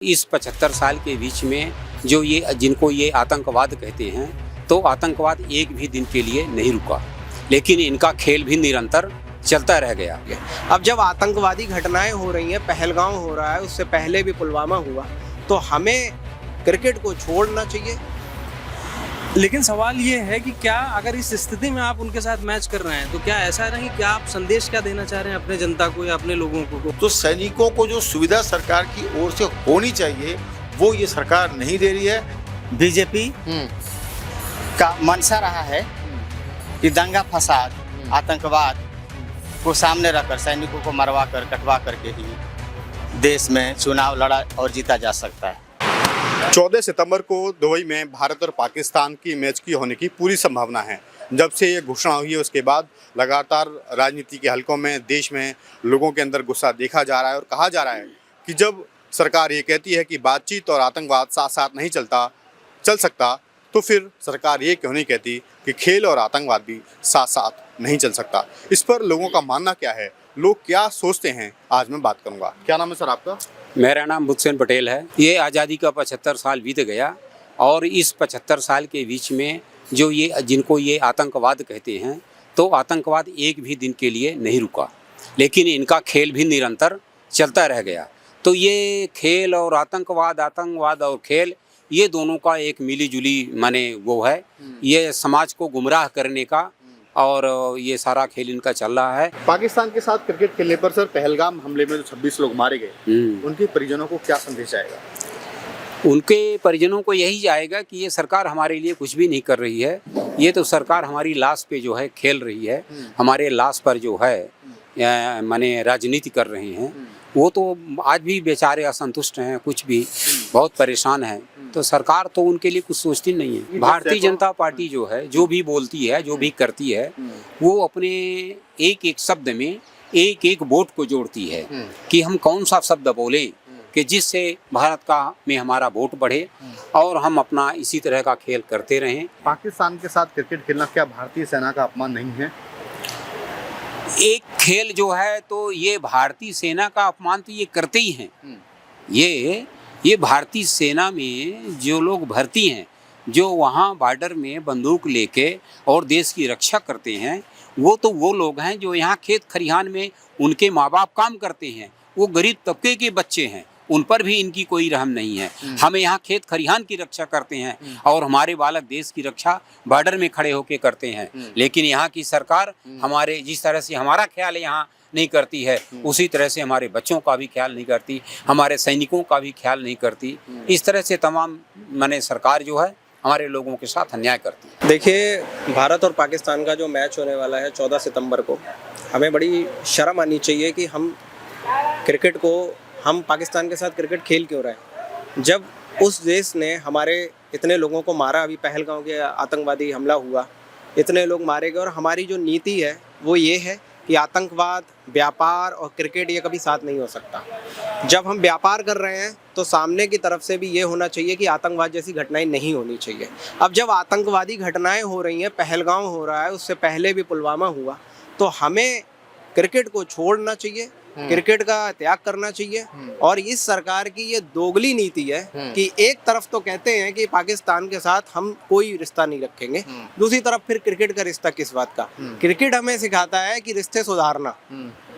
इस 75 साल के बीच में जो ये जिनको ये आतंकवाद कहते हैं, तो आतंकवाद एक भी दिन के लिए नहीं रुका, लेकिन इनका खेल भी निरंतर चलता रह गया। अब जब आतंकवादी घटनाएं हो रही हैं, पहलगाम हो रहा है, उससे पहले भी पुलवामा हुआ, तो हमें क्रिकेट को छोड़ना चाहिए। लेकिन सवाल ये है कि क्या अगर इस स्थिति में आप उनके साथ मैच कर रहे हैं तो क्या ऐसा नहीं, क्या आप संदेश क्या देना चाह रहे हैं अपने जनता को या अपने लोगों को? तो सैनिकों को जो सुविधा सरकार की ओर से होनी चाहिए वो ये सरकार नहीं दे रही है। बीजेपी का मंशा रहा है कि दंगा फसाद, आतंकवाद को सामने रखकर सैनिकों को मरवा कर कटवा करके ही देश में चुनाव लड़ा और जीता जा सकता है। 14 सितंबर को दुबई में भारत और पाकिस्तान की मैच की होने की पूरी संभावना है। जब से ये घोषणा हुई है उसके बाद लगातार राजनीति के हलकों में, देश में लोगों के अंदर गुस्सा देखा जा रहा है और कहा जा रहा है कि जब सरकार ये कहती है कि बातचीत और आतंकवाद साथ साथ नहीं चल सकता, तो फिर सरकार ये क्यों नहीं कहती कि खेल और आतंकवाद भी साथ साथ नहीं चल सकता। इस पर लोगों का मानना क्या है, लोग क्या सोचते हैं, आज मैं बात करूँगा। क्या नाम है सर आपका? मेरा नाम बुद्धसेन पटेल है। ये आज़ादी का 75 साल बीत गया और इस 75 साल के बीच में जो ये जिनको ये आतंकवाद कहते हैं, तो आतंकवाद एक भी दिन के लिए नहीं रुका, लेकिन इनका खेल भी निरंतर चलता रह गया। तो ये खेल और आतंकवाद और खेल, ये दोनों का एक मिली जुली माने वो है, ये समाज को गुमराह करने का और ये सारा खेल इनका चल रहा है। पाकिस्तान के साथ क्रिकेट खेलने पर सर पहलगाम हमले में जो 26 लोग मारे गए, उनके परिजनों को क्या संदेश आएगा? उनके परिजनों को यही जाएगा कि ये सरकार हमारे लिए कुछ भी नहीं कर रही है। ये तो सरकार हमारी लाश पे जो है खेल रही है, हमारे लाश पर जो है माने राजनीति कर रहे हैं। वो तो आज भी बेचारे असंतुष्ट हैं, कुछ भी बहुत परेशान हैं। तो सरकार तो उनके लिए कुछ सोचती नहीं है। भारतीय जनता पार्टी जो है, जो भी बोलती है, जो भी करती है, वो अपने एक एक शब्द में एक एक वोट को जोड़ती है कि हम कौन सा शब्द बोलें कि जिससे भारत का में हमारा वोट बढ़े और हम अपना इसी तरह का खेल करते रहें। पाकिस्तान के साथ क्रिकेट खेलना क्या भारतीय सेना का अपमान नहीं है? एक खेल जो है तो ये भारतीय सेना का अपमान तो ये करते ही हैं। ये भारतीय सेना में जो लोग भर्ती हैं, जो वहाँ बॉर्डर में बंदूक लेके और देश की रक्षा करते हैं, वो लोग हैं जो यहाँ खेत खलिहान में उनके माँ बाप काम करते हैं। वो गरीब तबके के बच्चे हैं, उन पर भी इनकी कोई रहम नहीं है। हमें यहाँ खेत खलिहान की रक्षा करते हैं और हमारे बालक देश की रक्षा बॉर्डर में खड़े होकर करते हैं। लेकिन यहाँ की सरकार हमारे जिस तरह से हमारा ख्याल यहाँ नहीं करती है, उसी तरह से हमारे बच्चों का भी ख्याल नहीं करती, हमारे सैनिकों का भी ख्याल नहीं करती। इस तरह से तमाम माने सरकार जो है हमारे लोगों के साथ अन्याय करती है। देखिए, भारत और पाकिस्तान का जो मैच होने वाला है 14 सितंबर को, हमें बड़ी शर्म आनी चाहिए कि हम पाकिस्तान के साथ क्रिकेट खेल क्यों रहे हैं। जब उस देश ने हमारे इतने लोगों को मारा, अभी पहलगाम के आतंकवादी हमला हुआ, इतने लोग मारे गए, और हमारी जो नीति है वो ये है कि आतंकवाद, व्यापार और क्रिकेट ये कभी साथ नहीं हो सकता। जब हम व्यापार कर रहे हैं तो सामने की तरफ से भी ये होना चाहिए कि आतंकवाद जैसी घटनाएं नहीं होनी चाहिए। अब जब आतंकवादी घटनाएं हो रही हैं, पहलगाम हो रहा है, उससे पहले भी पुलवामा हुआ, तो हमें क्रिकेट को छोड़ना चाहिए, क्रिकेट का त्याग करना चाहिए। और इस सरकार की ये दोगली नीति है कि एक तरफ तो कहते हैं कि पाकिस्तान के साथ हम कोई रिश्ता नहीं रखेंगे, दूसरी तरफ फिर क्रिकेट का रिश्ता किस बात का। क्रिकेट हमें सिखाता है कि रिश्ते सुधारना।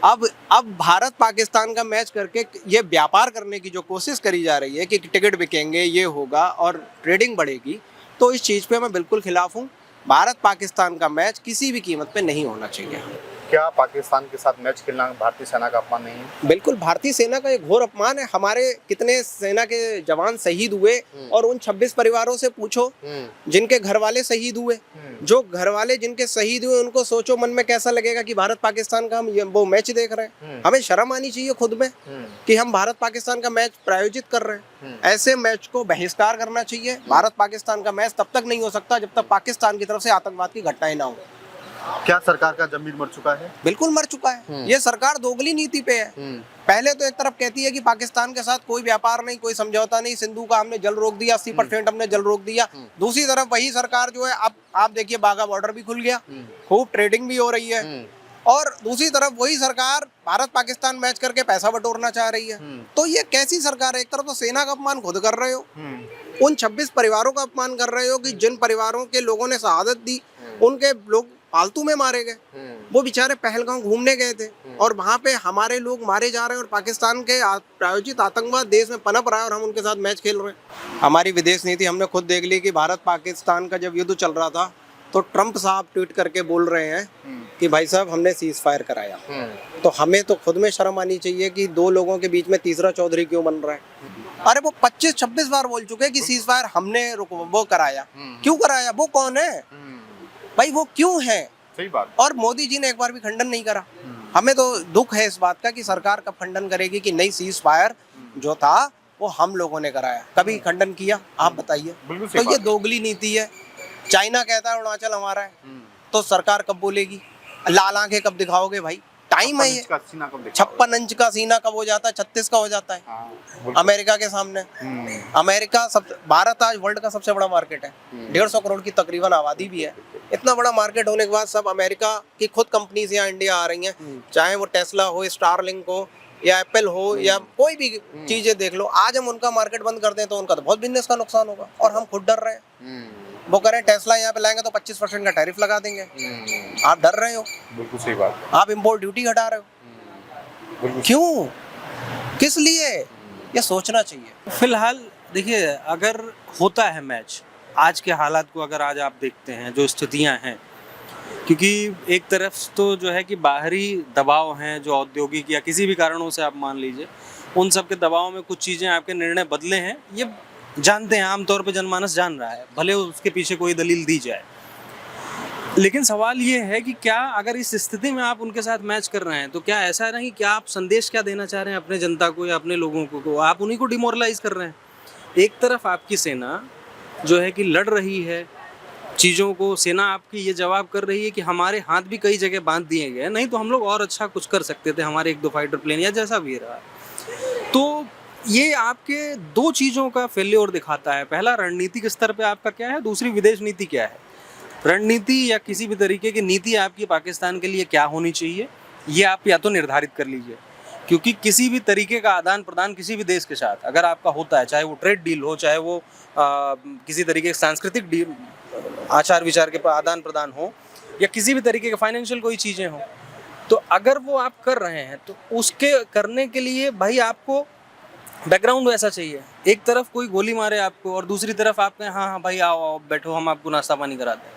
अब भारत पाकिस्तान का मैच करके ये व्यापार करने की जो कोशिश करी जा रही है कि टिकट बिकेंगे, ये होगा और ट्रेडिंग बढ़ेगी, तो इस चीज़ पे मैं बिल्कुल खिलाफ हूँ। भारत पाकिस्तान का मैच किसी भी कीमत पे नहीं होना चाहिए। क्या पाकिस्तान के साथ मैच खेलना भारतीय सेना का अपमान नहीं है? बिल्कुल, भारतीय सेना का एक घोर अपमान है। हमारे कितने सेना के जवान शहीद हुए, और उन 26 परिवारों से पूछो जिनके घर वाले शहीद हुए। जो घर वाले जिनके शहीद हुए उनको सोचो मन में कैसा लगेगा कि भारत पाकिस्तान का हम वो मैच देख रहे हैं। हमें शर्म आनी चाहिए खुद में कि हम भारत पाकिस्तान का मैच प्रायोजित कर रहे हैं। ऐसे मैच को बहिष्कार करना चाहिए। भारत पाकिस्तान का मैच तब तक नहीं हो सकता जब तक पाकिस्तान की तरफ से आतंकवाद की घटनाएं ना हो। क्या सरकार का जमीर मर चुका है? बिल्कुल मर चुका है। ये सरकार दोगली नीति पे है। पहले तो एक तरफ कहती है कि पाकिस्तान के साथ कोई व्यापार नहीं, कोई समझौता नहीं, सिंधु का हमने जल रोक दिया, 80% हमने जल रोक दिया। दूसरी तरफ वही सरकार जो है, अब आप देखिए बाघा बॉर्डर भी खुल गया, खूब ट्रेडिंग भी हो रही है। और दूसरी तरफ वही सरकार भारत पाकिस्तान मैच करके पैसा बटोरना चाह रही है। तो ये कैसी सरकार है? एक तरफ तो सेना का अपमान खुद कर रहे हो, उन 26 परिवारों का अपमान कर रहे हो कि जिन परिवारों के लोगों ने शहादत दी उनके लोग फालतू में मारे गए। वो बेचारे पहलगांव घूमने गए थे और वहाँ पे हमारे लोग मारे जा रहे हैं और पाकिस्तान के प्रायोजित आतंकवाद देश में पनप रहा है और हम उनके साथ मैच खेल रहे हैं। हमारी विदेश नीति हमने खुद देख ली कि भारत पाकिस्तान का जब युद्ध चल रहा था तो ट्रंप साहब ट्वीट करके बोल रहे हैं कि भाई साहब हमने सीज फायर कराया। तो हमें तो खुद में शर्म आनी चाहिए कि दो लोगों के बीच में तीसरा चौधरी क्यों बन रहा है। अरे वो 25-26 बार बोल चुके हैं कि सीज फायर हमने वो कराया। क्यों कराया? वो कौन है भाई? वो क्यों है? सही बात। और मोदी जी ने एक बार भी खंडन नहीं करा। हमें तो दुख है इस बात का कि सरकार कब खंडन करेगी कि नहीं, सीज फायर जो था वो हम लोगों ने कराया। कभी खंडन किया? आप बताइए। तो ये दोगली नीति है। चाइना कहता है अरुणाचल हमारा है, तो सरकार कब बोलेगी? लाल आंखें कब दिखाओगे भाई? टाइम है ये। 56 इंच का सीना कब हो जाता है? 36 का हो जाता है अमेरिका के सामने। अमेरिका भारत आज वर्ल्ड का सबसे बड़ा मार्केट है, 150 करोड़ की तकरीबन आबादी भी है। इतना बड़ा मार्केट होने के बाद सब अमेरिका की खुद कंपनीज यहाँ इंडिया आ रही हैं, चाहे वो टेस्ला हो, स्टारलिंक हो या एप्पल हो या कोई भी चीजें देख लो। आज हम उनका मार्केट बंद कर दें तो उनका तो बहुत बिजनेस का नुकसान होगा और हम खुद डर रहे हैं। वो कह रहे हैं टेस्ला यहाँ पे लाएंगे तो 25% का टैरिफ लगा देंगे। आप डर रहे हो। बिल्कुल सही बात। आप इम्पोर्ट ड्यूटी हटा रहे हो। क्यों? किस लिए? ये सोचना चाहिए। फिलहाल देखिए, अगर होता है मैच, आज के हालात को अगर आज आप देखते हैं, जो स्थितियां हैं, क्योंकि एक तरफ तो जो है कि बाहरी दबाव हैं जो औद्योगिक या किसी भी कारणों से आप मान लीजिए, उन सब के दबाव में कुछ चीज़ें आपके निर्णय बदले हैं, ये जानते हैं, आमतौर पे जनमानस जान रहा है, भले उसके पीछे कोई दलील दी जाए। लेकिन सवाल ये है कि क्या अगर इस स्थिति में आप उनके साथ मैच कर रहे हैं तो क्या ऐसा नहीं, क्या आप संदेश क्या देना चाह रहे हैं अपने जनता को या अपने लोगों को? आप उन्हीं को डिमोरलाइज कर रहे हैं। एक तरफ आपकी सेना जो है कि लड़ रही है चीज़ों को, सेना आपकी ये जवाब कर रही है कि हमारे हाथ भी कई जगह बांध दिए गए, नहीं तो हम लोग और अच्छा कुछ कर सकते थे, हमारे 1-2 फाइटर प्लेन या जैसा भी रहा। तो ये आपके दो चीज़ों का फेल्योर दिखाता है। पहला, रणनीतिक स्तर पे आपका क्या है, दूसरी विदेश नीति क्या है। रणनीति या किसी भी तरीके की नीति आपकी पाकिस्तान के लिए क्या होनी चाहिए, ये आप या तो निर्धारित कर लीजिए, क्योंकि किसी भी तरीके का आदान प्रदान किसी भी देश के साथ अगर आपका होता है, चाहे वो ट्रेड डील हो, चाहे वो किसी तरीके के सांस्कृतिक डील, आचार विचार के आदान प्रदान हो, या किसी भी तरीके के फाइनेंशियल कोई चीज़ें हो, तो अगर वो आप कर रहे हैं तो उसके करने के लिए भाई आपको बैकग्राउंड वैसा चाहिए। एक तरफ कोई गोली मारे आपको और दूसरी तरफ आप कहें हाँ भाई आओ बैठो, हम आपको नाश्ता पानी कराते हैं,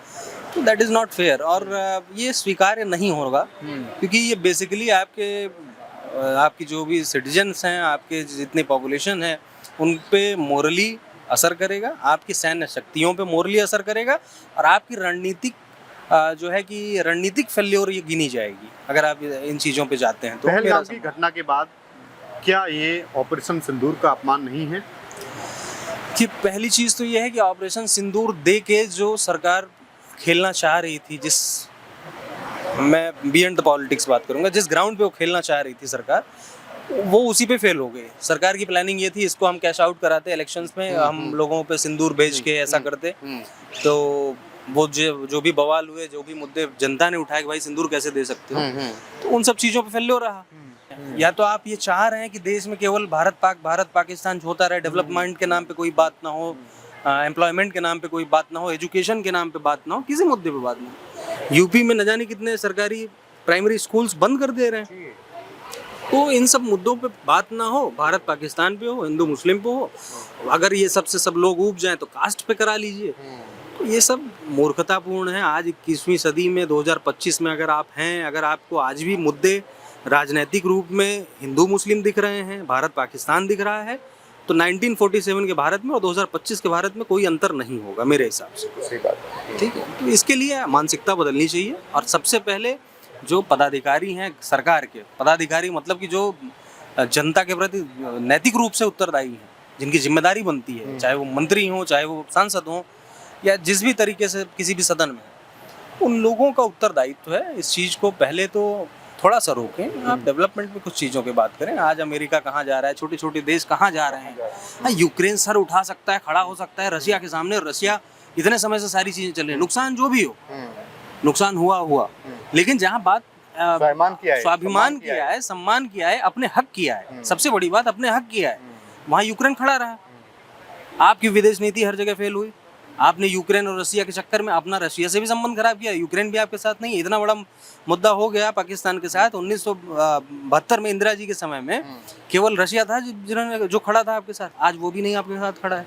तो दैट इज़ नॉट फेयर और ये स्वीकार्य नहीं होगा, क्योंकि ये बेसिकली आपकी जो भी सिटीजन्स हैं, आपके जितनी पॉपुलेशन है, उन पे मोरली असर करेगा, आपकी सैन्य शक्तियों पे मोरली असर करेगा और आपकी रणनीतिक जो है कि रणनीतिक फेल्योर ये गिनी जाएगी अगर आप इन चीज़ों पे जाते हैं। तो पहलगाम की घटना के बाद क्या ये ऑपरेशन सिंदूर का अपमान नहीं है? कि पहली चीज़ तो ये है कि ऑपरेशन सिंदूर दे के जो सरकार खेलना चाह रही थी, मैं बियॉन्ड द पॉलिटिक्स बात करूंगा, जिस ग्राउंड पे वो खेलना चाह रही थी सरकार, वो उसी पे फेल हो गई। सरकार की प्लानिंग ये थी, इसको हम कैश आउट कराते इलेक्शंस में, हम लोगों पे सिंदूर भेज के ऐसा करते, तो वो जो भी बवाल हुए, जो भी मुद्दे जनता ने उठाए कि भाई सिंदूर कैसे दे सकते हो, तो उन सब चीज़ों पे फेल हो रहा। या तो आप ये चाह रहे हैं कि देश में केवल भारत पाकिस्तान होता रहे, डेवलपमेंट के नाम पे कोई बात ना हो, एम्प्लॉयमेंट के नाम पे कोई बात ना हो, एजुकेशन के नाम पे बात ना हो, किसी मुद्दे पे बात ना हो। यूपी में न जाने कितने सरकारी प्राइमरी स्कूल्स बंद कर दे रहे हैं, तो इन सब मुद्दों पे बात ना हो, भारत पाकिस्तान पे हो, हिंदू मुस्लिम पे हो। अगर ये सबसे सब लोग ऊब जाएं तो कास्ट पे करा लीजिए। तो ये सब मूर्खतापूर्ण है। आज 21वीं सदी में 2025 में अगर आप हैं, अगर आपको आज भी मुद्दे राजनीतिक रूप में हिंदू मुस्लिम दिख रहे हैं, भारत पाकिस्तान दिख रहा है, तो 1947 के भारत में और 2025 के भारत में कोई अंतर नहीं होगा मेरे हिसाब से। सही बात है। ठीक है, तो इसके लिए मानसिकता बदलनी चाहिए और सबसे पहले जो पदाधिकारी हैं सरकार के, पदाधिकारी मतलब कि जो जनता के प्रति नैतिक रूप से उत्तरदायी हैं, जिनकी जिम्मेदारी बनती है, चाहे वो मंत्री हों, चाहे वो सांसद हों या जिस भी तरीके से किसी भी सदन में, उन लोगों का उत्तरदायित्व है। इस चीज़ को पहले तो थोड़ा सा रोकें, आप डेवलपमेंट में कुछ चीज़ों की बात करें। आज अमेरिका कहाँ जा रहा है, छोटे छोटे देश कहाँ जा रहे हैं। हाँ, यूक्रेन सर उठा सकता है, खड़ा हो सकता है रशिया के सामने, रशिया इतने समय से सारी चीज़ें चल रही हैं, नुकसान जो भी हो, नुकसान हुआ, लेकिन जहाँ बात स्वाभिमान किया है, सम्मान किया है, अपने हक किया है। सबसे बड़ी बात अपने हक किया है। वहाँ यूक्रेन खड़ा रहा। आपकी विदेश नीति हर जगह फेल हुई। आपने यूक्रेन और रसिया के चक्कर में अपना रसिया से भी संबंध खराब किया, यूक्रेन भी आपके साथ नहीं है। इतना बड़ा मुद्दा हो गया पाकिस्तान के साथ 1972 में इंदिरा जी के समय में केवल रशिया था जो खड़ा था आपके साथ। आज वो भी नहीं आपके साथ खड़ा है।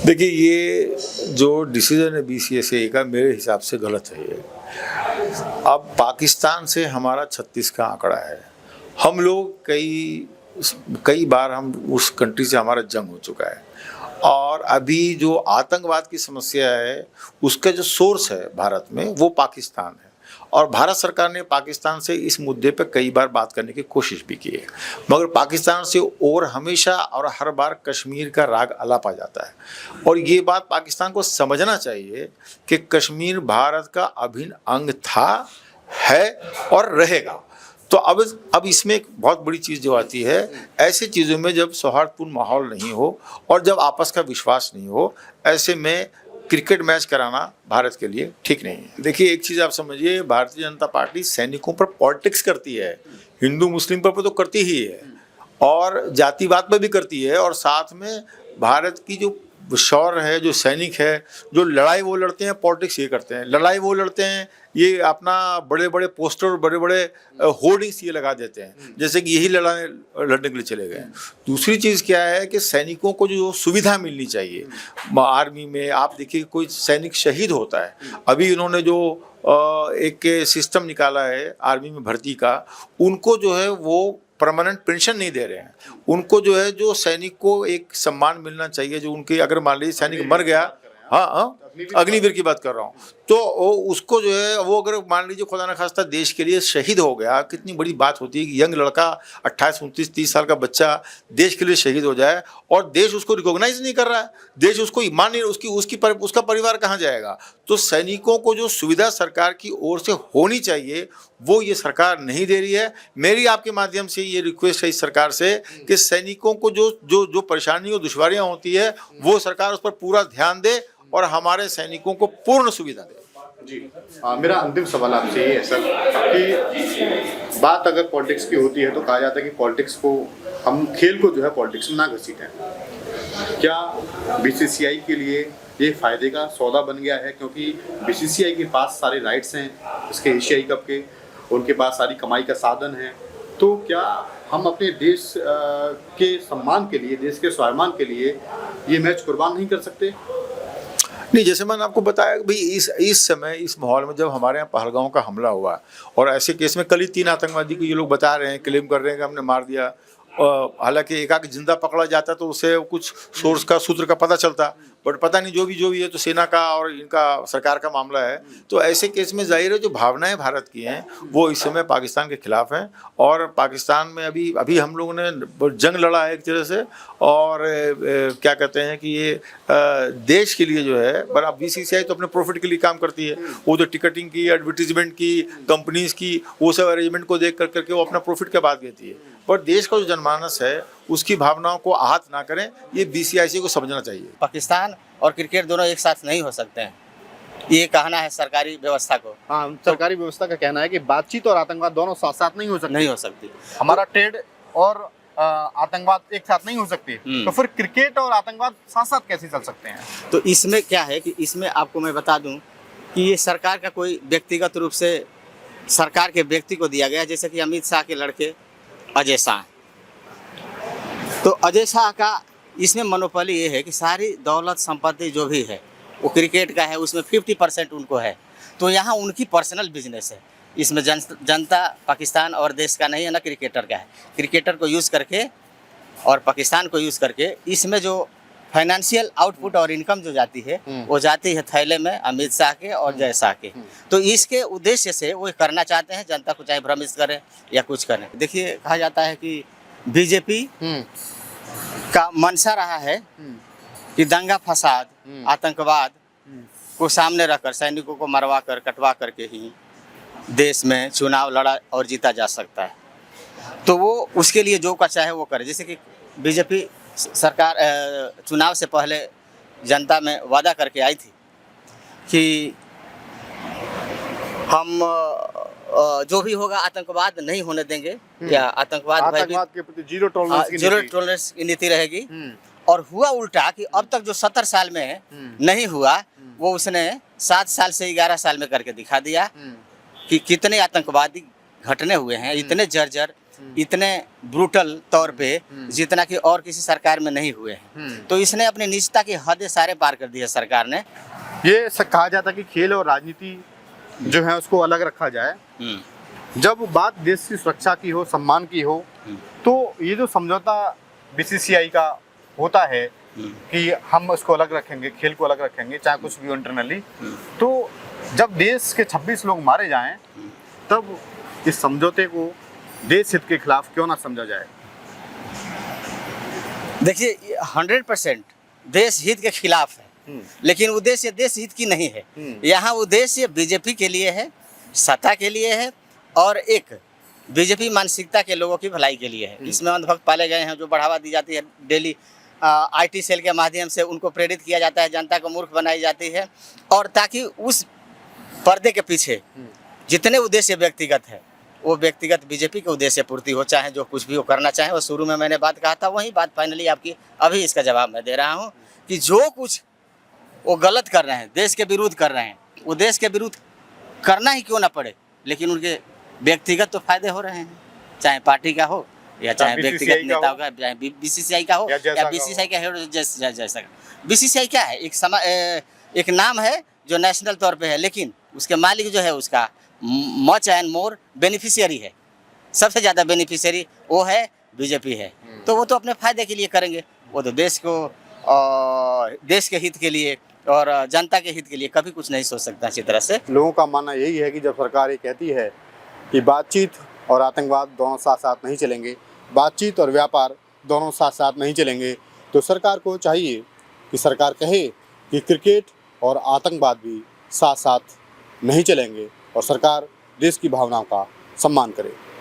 देखिए, ये जो डिसीजन है BCCI का मेरे हिसाब से गलत है। ये अब पाकिस्तान से हमारा 36 का आंकड़ा है। हम लोग कई बार हम उस कंट्री से हमारा जंग हो चुका है, और अभी जो आतंकवाद की समस्या है उसका जो सोर्स है भारत में वो पाकिस्तान है। और भारत सरकार ने पाकिस्तान से इस मुद्दे पर कई बार बात करने की कोशिश भी की है, मगर पाकिस्तान से और हमेशा और हर बार कश्मीर का राग अलापा जाता है। और ये बात पाकिस्तान को समझना चाहिए कि कश्मीर भारत का अभिन्न अंग था, है और रहेगा। तो अब इसमें एक बहुत बड़ी चीज़ जो आती है, ऐसी चीज़ों में जब सौहार्दपूर्ण माहौल नहीं हो और जब आपस का विश्वास नहीं हो, ऐसे में क्रिकेट मैच कराना भारत के लिए ठीक नहीं है। देखिए, एक चीज़ आप समझिए, भारतीय जनता पार्टी सैनिकों पर पॉलिटिक्स करती है, हिंदू मुस्लिम पर तो करती ही है, और जातिवाद पर भी करती है, और साथ में भारत की जो शौर्य है, जो सैनिक है, जो लड़ाई वो लड़ते हैं, पॉलिटिक्स ये करते हैं। लड़ाई वो लड़ते हैं, ये अपना बड़े बड़े पोस्टर, बड़े बड़े होर्डिंग्स ये लगा देते हैं, जैसे कि यही लड़ने के लिए चले गए। दूसरी चीज़ क्या है कि सैनिकों को जो सुविधा मिलनी चाहिए आर्मी में, आप देखिए कोई सैनिक शहीद होता है, अभी इन्होंने जो एक सिस्टम निकाला है आर्मी में भर्ती का, उनको जो है वो परमानेंट पेंशन नहीं दे रहे हैं। उनको जो है, जो सैनिक को एक सम्मान मिलना चाहिए, जो उनके, अगर मान लीजिए सैनिक मर गया, हाँ अग्निवीर की बात कर रहा हूँ, तो उसको जो है वो अगर मान लीजिए खुदा न खास्ता देश के लिए शहीद हो गया, कितनी बड़ी बात होती है कि यंग लड़का 28, 29, 30 साल का बच्चा देश के लिए शहीद हो जाए और देश उसको रिकॉग्नाइज नहीं कर रहा है, देश उसको ईमान नहीं, उसका परिवार कहाँ जाएगा। तो सैनिकों को जो सुविधा सरकार की ओर से होनी चाहिए वो ये सरकार नहीं दे रही है। मेरी आपके माध्यम से ये रिक्वेस्ट है इस सरकार से कि सैनिकों को जो परेशानी और दुश्वारियाँ होती है वो सरकार उस पर पूरा ध्यान दे और हमारे सैनिकों को पूर्ण सुविधा दे। जी, मेरा अंतिम सवाल आपसे ये है सर कि बात अगर पॉलिटिक्स की होती है तो कहा जाता है कि पॉलिटिक्स को, हम खेल को जो है पॉलिटिक्स में ना घसीटें। क्या BCCI के लिए ये फायदे का सौदा बन गया है, क्योंकि BCCI के पास सारे राइट्स हैं इसके एशियाई कप के, उनके पास सारी कमाई का साधन है, तो क्या हम अपने देश के सम्मान के लिए, देश के स्वाभिमान के लिए ये मैच कुर्बान नहीं कर सकते? नहीं, जैसे मैंने आपको बताया भाई, इस समय इस माहौल में जब हमारे यहाँ पहलगांव का हमला हुआ और ऐसे केस में कल ही 3 आतंकवादी को ये लोग बता रहे हैं, क्लेम कर रहे हैं कि हमने मार दिया, हालांकि एक आध जिंदा पकड़ा जाता तो उससे कुछ सोर्स का, सूत्र का पता चलता, बट पता नहीं, जो भी है तो सेना का और इनका सरकार का मामला है। तो ऐसे केस में जाहिर है जो भावनाएं भारत की हैं वो इस समय पाकिस्तान के खिलाफ हैं, और पाकिस्तान में अभी हम लोगों ने जंग लड़ा है एक तरह से, और क्या कहते हैं कि ये देश के लिए जो है, पर अब BCCI तो अपने प्रॉफिट के लिए काम करती है, वो तो टिकटिंग की, एडवर्टीजमेंट की, कंपनीज की, वो सब अरेंजमेंट को देख करके वो अपना प्रॉफिट के बाद देती है। पर देश का जो जनमानस है उसकी भावनाओं को आहत ना करें, ये BCCI को समझना चाहिए। पाकिस्तान और क्रिकेट दोनों एक साथ नहीं हो सकते हैं, ये कहना है सरकारी व्यवस्था को। हाँ, सरकारी व्यवस्था का कहना है कि बातचीत और आतंकवाद दोनों साथ साथ नहीं हो सकती। हमारा ट्रेड और आतंकवाद एक साथ नहीं हो सकती, तो फिर क्रिकेट और आतंकवाद साथ साथ कैसे चल सकते हैं? तो इसमें क्या है कि इसमें आपको मैं बता दूं कि ये सरकार का कोई व्यक्तिगत रूप से सरकार के व्यक्ति को दिया गया, जैसे कि अमित शाह के लड़के अजय शाह। तो अजय शाह का इसमें मनोपली ये है कि सारी दौलत संपत्ति जो भी है वो क्रिकेट का है, उसमें 50% उनको है। तो यहाँ उनकी पर्सनल बिजनेस है, इसमें जनता पाकिस्तान और देश का नहीं है, ना क्रिकेटर का है। क्रिकेटर को यूज़ करके और पाकिस्तान को यूज़ करके इसमें जो फाइनेंशियल आउटपुट और इनकम जो जाती है वो जाती है थैले में अमित शाह के और जय शाह के। तो इसके उद्देश्य से वो करना चाहते हैं जनता को, चाहे भ्रमित करें या कुछ करें। देखिए, कहा जाता है कि बीजेपी का मंशा रहा है कि दंगा फसाद, आतंकवाद को सामने रखकर सैनिकों को मरवा कर, कटवा करके ही देश में चुनाव लड़ा और जीता जा सकता है। तो वो उसके लिए जो का चाहे वो करे। जैसे कि बीजेपी सरकार चुनाव से पहले जनता में वादा करके आई थी कि हम जो भी होगा आतंकवाद नहीं होने देंगे या आतंकवाद आतंकवाद के प्रति जीरो टॉलरेंस की जीरो नीति। टॉलरेंस की नीति रहेगी। हम्म, और हुआ उल्टा कि अब तक जो 70 साल में नहीं हुआ वो उसने 7 साल से 11 साल में करके दिखा दिया कि कितने आतंकवादी घटने हुए हैं, इतने जर्जर, इतने ब्रूटल तौर पे जितना कि और किसी सरकार में नहीं हुए हैं। तो इसने अपनी निजता की हदें सारे पार कर दी है सरकार ने। ये कहा जाता है कि खेल और राजनीति जो है उसको अलग रखा जाए। जब बात देश की सुरक्षा की हो, सम्मान की हो, तो ये जो समझौता बीसीसीआई का होता है कि हम उसको अलग रखेंगे, खेल को अलग रखेंगे, चाहे कुछ भी हो इंटरनली, तो जब देश के 26 लोग मारे जाएं तब इस समझौते को देश हित के खिलाफ क्यों ना समझा जाए? देखिए 100% देश हित के खिलाफ है, लेकिन उद्देश्य देश हित की नहीं है। यहाँ उद्देश्य बीजेपी के लिए है, सत्ता के लिए है और एक बीजेपी मानसिकता के लोगों की भलाई के लिए है। इसमें अंधभक्त पाले गए हैं जो बढ़ावा दी जाती है डेली आईटी सेल के माध्यम से, उनको प्रेरित किया जाता है, जनता को मूर्ख बनाई जाती है, और ताकि उस पर्दे के पीछे जितने उद्देश्य व्यक्तिगत है वो व्यक्तिगत बीजेपी के उद्देश्य पूर्ति हो, चाहे जो कुछ भी वो करना चाहे। और शुरू में मैंने बात कहा था वही बात फाइनली आपकी अभी इसका जवाब मैं दे रहा हूँ कि जो कुछ वो गलत कर रहे हैं, देश के विरुद्ध कर रहे हैं, वो देश के विरुद्ध करना ही क्यों ना पड़े, लेकिन उनके व्यक्तिगत तो फायदे हो रहे हैं, चाहे पार्टी का हो या चाहे व्यक्तिगत नेताओं का, चाहे बीसीसीआई का हो या बीसीसीआई का हो, जैसा। बीसीसीआई क्या है? एक नाम है जो नेशनल तौर पे है, लेकिन उसके मालिक जो है उसका मच एंड मोर बेनिफिशियरी है, सबसे ज़्यादा बेनिफिशियरी वो है बीजेपी है। तो वो तो अपने फायदे के लिए करेंगे, वो तो देश को देश के हित के लिए और जनता के हित के लिए कभी कुछ नहीं सोच सकता अच्छी तरह से। लोगों का मानना यही है कि जब सरकार ये कहती है कि बातचीत और आतंकवाद दोनों साथ साथ नहीं चलेंगे, बातचीत और व्यापार दोनों साथ साथ नहीं चलेंगे, तो सरकार को चाहिए कि सरकार कहे कि क्रिकेट और आतंकवाद भी साथ साथ नहीं चलेंगे और सरकार देश की भावनाओं का सम्मान करे।